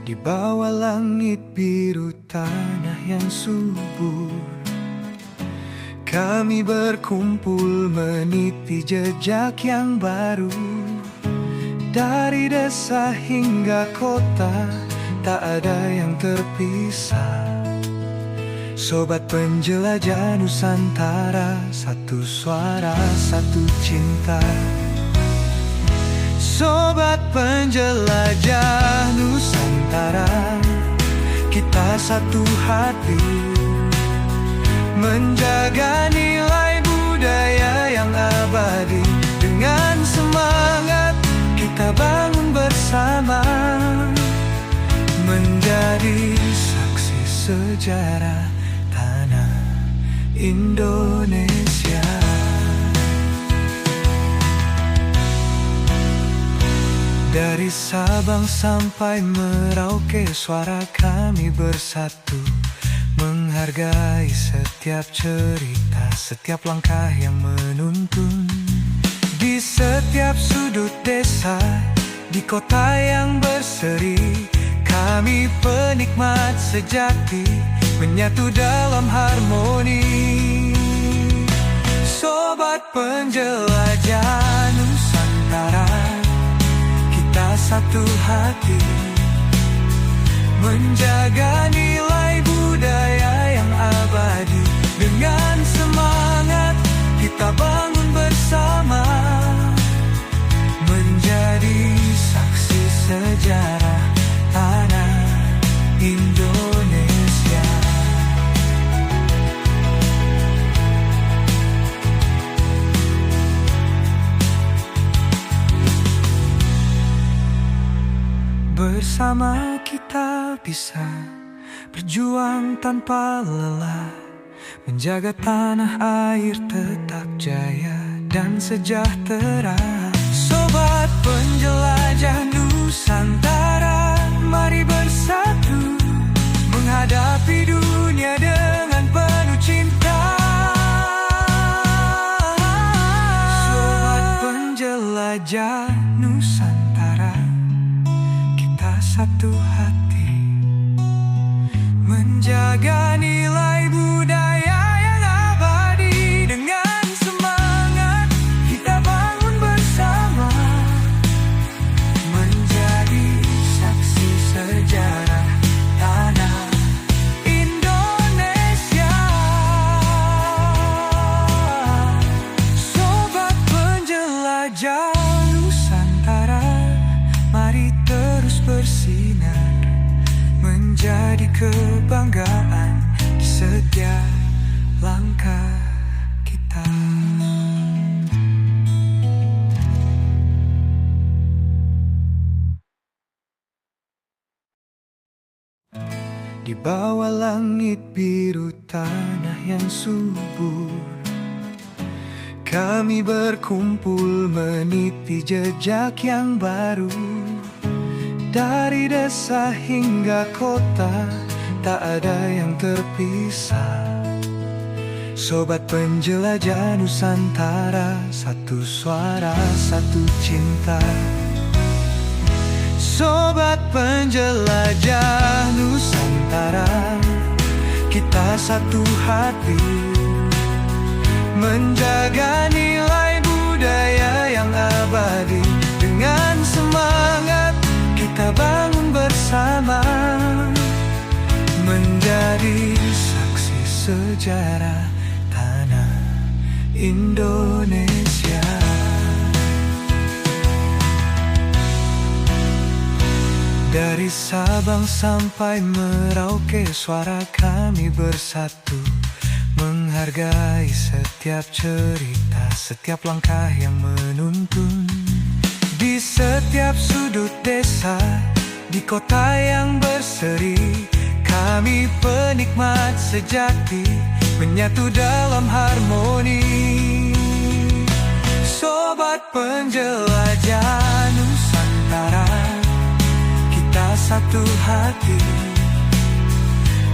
Di bawah langit biru tanah yang subur, kami berkumpul meniti jejak yang baru. Dari desa hingga kota, tak ada yang terpisah. Sobat penjelajah Nusantara, satu suara, satu cinta. Sobat penjelajah Nusantara, kita satu hati, menjaga nilai budaya yang abadi. Dengan semangat kita bangun bersama, menjadi saksi sejarah tanah Indonesia. Dari Sabang sampai Merauke, suara kami bersatu, menghargai setiap cerita, setiap langkah yang menuntun. Di setiap sudut desa, di kota yang berseri, kami penikmat sejati, menyatu dalam harmoni. Sobat penjelajah Nusantara, kita satu hati, menjaga nilai budaya yang abadi. Dengan semangat kita bangun bersama, menjadi saksi sejarah tanah Indonesia. Bersama kita bisa berjuang tanpa lelah, menjaga tanah air tetap jaya dan sejahtera. Sobat penjelajah Nusantara, mari bersatu menghadapi dunia dengan penuh cinta. Sobat penjelajah Nusantara, kita satu hati, menjaga nilai budaya yang abadi. Dengan semangat kita bangun bersama, menjadi saksi sejarah tanah Indonesia. Sobat penjelajah Nusantara, mari terus bersinar, menjadi kebanggaan di setiap langkah kita. Di bawah langit biru tanah yang subur, kami berkumpul meniti jejak yang baru. Dari desa hingga kota, tak ada yang terpisah. Sobat penjelajah Nusantara, satu suara, satu cinta. Sobat penjelajah Nusantara, kita satu hati, menjaga nilai budaya yang abadi. Dengan semangat kita bangun bersama, menjadi saksi sejarah tanah Indonesia. Dari Sabang sampai Merauke, suara kami bersatu, menghargai setiap cerita, setiap langkah yang menuntun. Di setiap sudut desa, di kota yang berseri, kami penikmat sejati, menyatu dalam harmoni. Sobat penjelajah Nusantara, kita satu hati,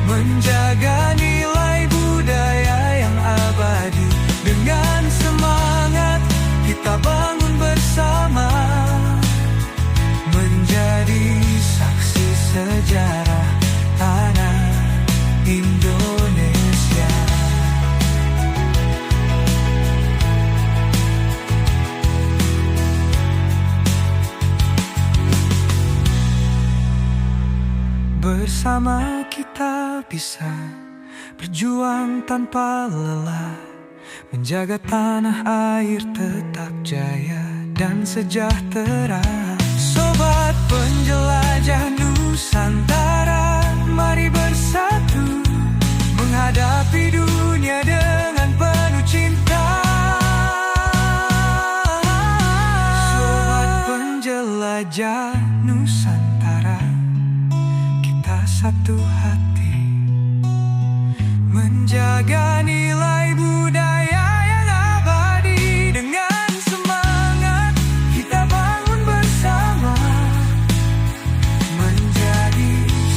menjaga nilai budaya yang abadi. Dengan semangat kita bangun bersama, menjadi saksi sejarah Bersama kita bisa berjuang tanpa lelah, menjaga tanah air tetap jaya dan sejahtera. Sobat penjelajah Nusantara, mari bersatu menghadapi dunia dengan penuh cinta. Sobat penjelajah Nusantara, kita satu hati menjaga nilai budaya yang abadi. Dengan semangat kita bangun bersama, menjadi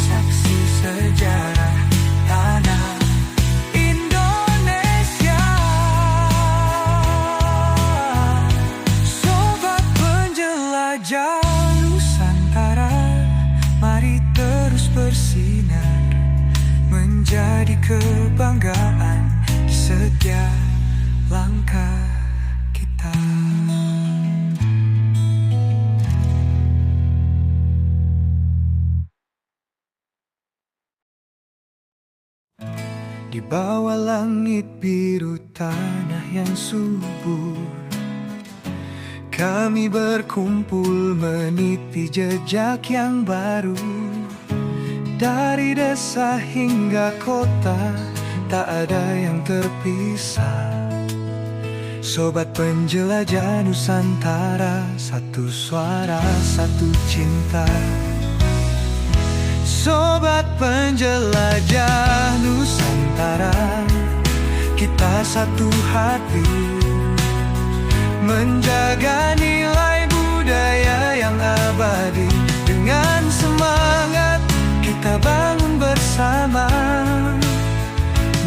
saksi sejarah tanah Indonesia. Sobat penjelajah Nusantara, mari terus bersinar, menjadi kebanggaan di setiap langkah kita. Di bawah langit biru tanah yang subur, kami berkumpul meniti jejak yang baru. Dari desa hingga kota, tak ada yang terpisah. Sobat penjelajah Nusantara, satu suara, satu cinta. Sobat penjelajah Nusantara, kita satu hati menjaga nilai budaya yang abadi. Dengan semangat kita bangun bersama,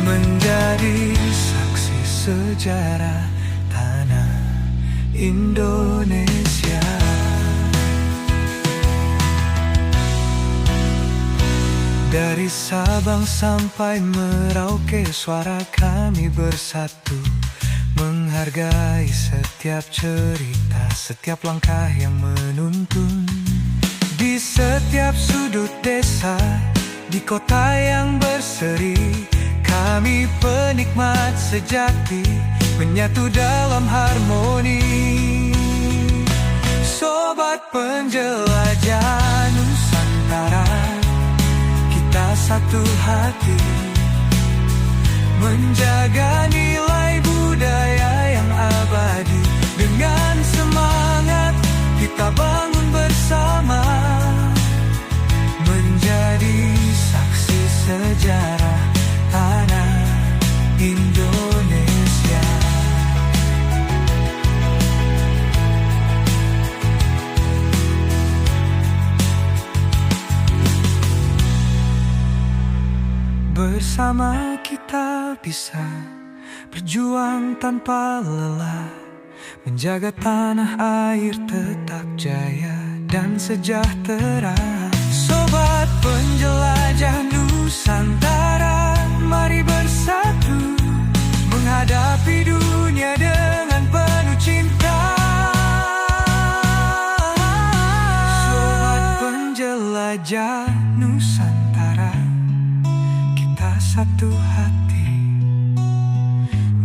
menjadi saksi sejarah tanah Indonesia. Dari Sabang sampai Merauke, suara kami bersatu, menghargai setiap cerita, setiap langkah yang menuntun. Di setiap sudut desa, di kota yang berseri, kami penikmat sejati, menyatu dalam harmoni. Sobat penjelajah Nusantara, kita satu hati menjaga nilai budaya yang abadi. Dengan semangat kita bangun bersama, menjadi saksi sejarah tanah Indonesia. Bersama kita bisa berjuang tanpa lelah, menjaga tanah air tetap jaya dan sejahtera. Sobat penjelajah Nusantara, mari bersatu menghadapi dunia dengan penuh cinta. Sobat penjelajah Nusantara, kita satu hati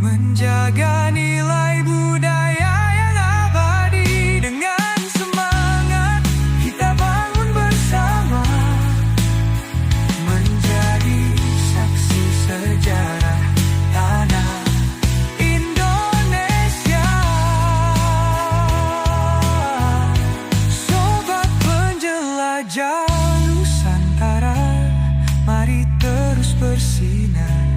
menjaga nilai budaya yang abadi. Dengan semangat kita bangun bersama, menjadi saksi sejarah tanah Indonesia. Sobat penjelajah Nusantara, mari terus bersinar,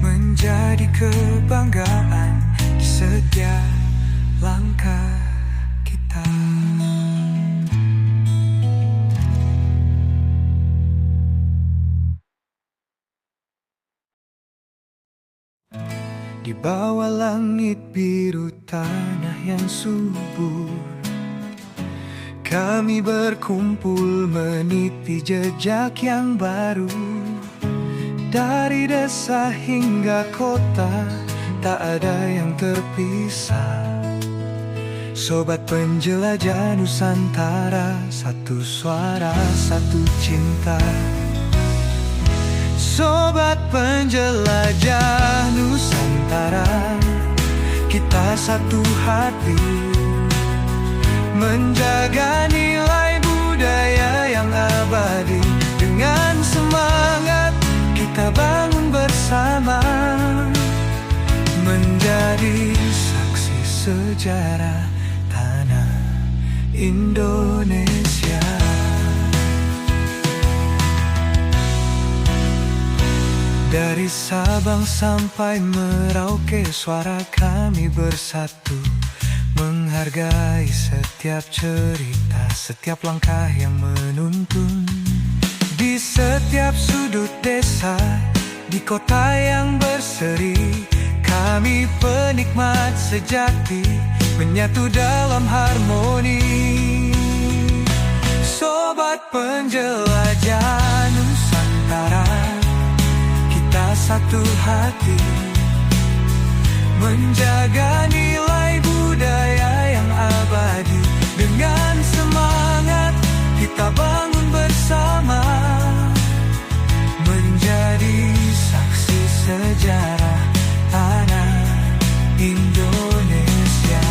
menjadi kebanggaan di setiap langkah kita. Di bawah langit biru tanah yang subur, kami berkumpul meniti jejak yang baru. Dari desa hingga kota, tak ada yang terpisah. Sobat penjelajah Nusantara, satu suara, satu cinta. Sobat penjelajah Nusantara, kita satu hati menjaga nilai budaya yang abadi. Dengan semangat kita bangun bersama, menjadi saksi sejarah tanah Indonesia. Dari Sabang sampai Merauke, suara kami bersatu, menghargai setiap cerita, setiap langkah yang menuntun. Di setiap sudut desa, di kota yang berseri, kami penikmat sejati, menyatu dalam harmoni. Sobat penjelajah Nusantara, kita satu hati menjaga nilai budaya yang abadi. Dengan semangat kita bangun bersama, menjadi saksi sejarah tanah Indonesia.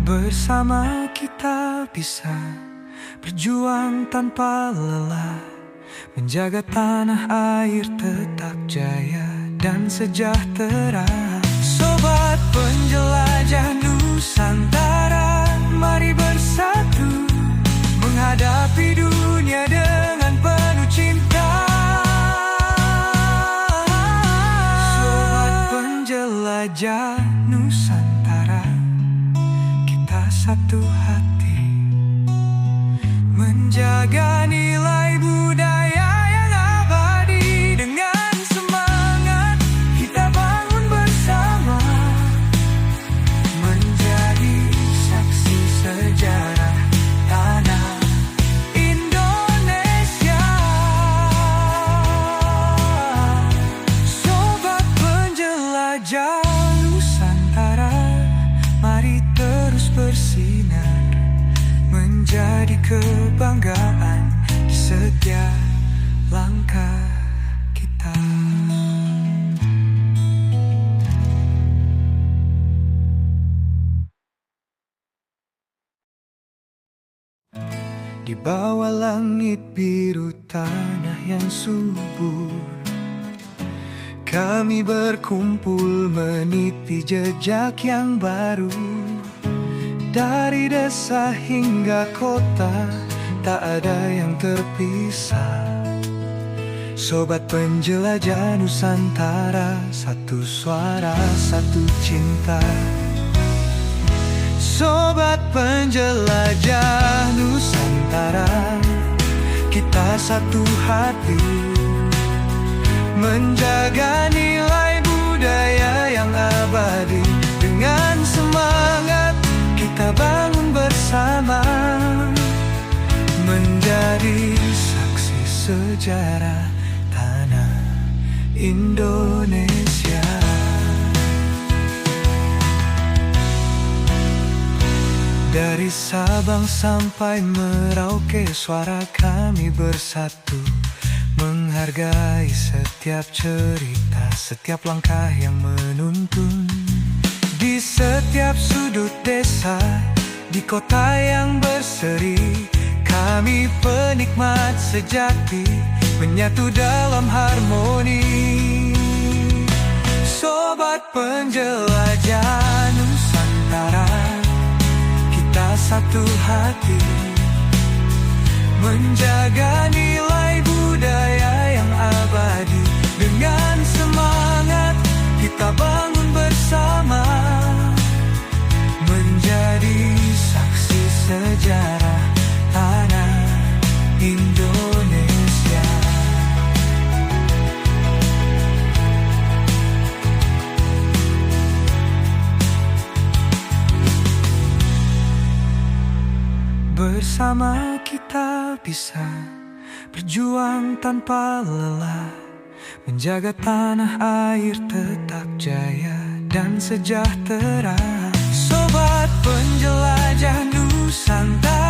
Bersama kita bisa berjuang tanpa lelah, menjaga tanah air tetap jaya dan sejahtera. Sobat penjelajah Nusantara, mari bersatu menghadapi dunia dengan penuh cinta. Sobat penjelajah Nusantara, kita satu hati menjaga nilai budaya yang abadi. Dengan semangat kita bangun bersama, menjadi saksi sejarah tanah Indonesia. Sobat penjelajah Nusantara, mari terus bersinar, menjadi kebanggaan di setiap langkah kita. Di bawah langit biru tanah yang subur, kami berkumpul meniti jejak yang baru. Dari desa hingga kota, tak ada yang terpisah. Sobat penjelajah Nusantara, satu suara, satu cinta. Sobat penjelajah Nusantara, kita satu hati menjaga nilai budaya yang abadi. Dengan semangat kita bangun bersama, menjadi saksi sejarah tanah Indonesia. Dari Sabang sampai Merauke, suara kami bersatu, menghargai setiap cerita, setiap langkah yang menuntun. Di setiap sudut desa, di kota yang berseri, kami penikmat sejati, menyatu dalam harmoni. Sobat penjelajah Nusantara, kita satu hati menjaga nilai budaya yang abadi. Dengan semangat kita bangun bersama, menjadi saksi sejarah tanah Indonesia. Bersama kita bisa berjuang tanpa lelah, menjaga tanah air tetap jaya dan sejahtera. Sobat penjelajah Nusantara,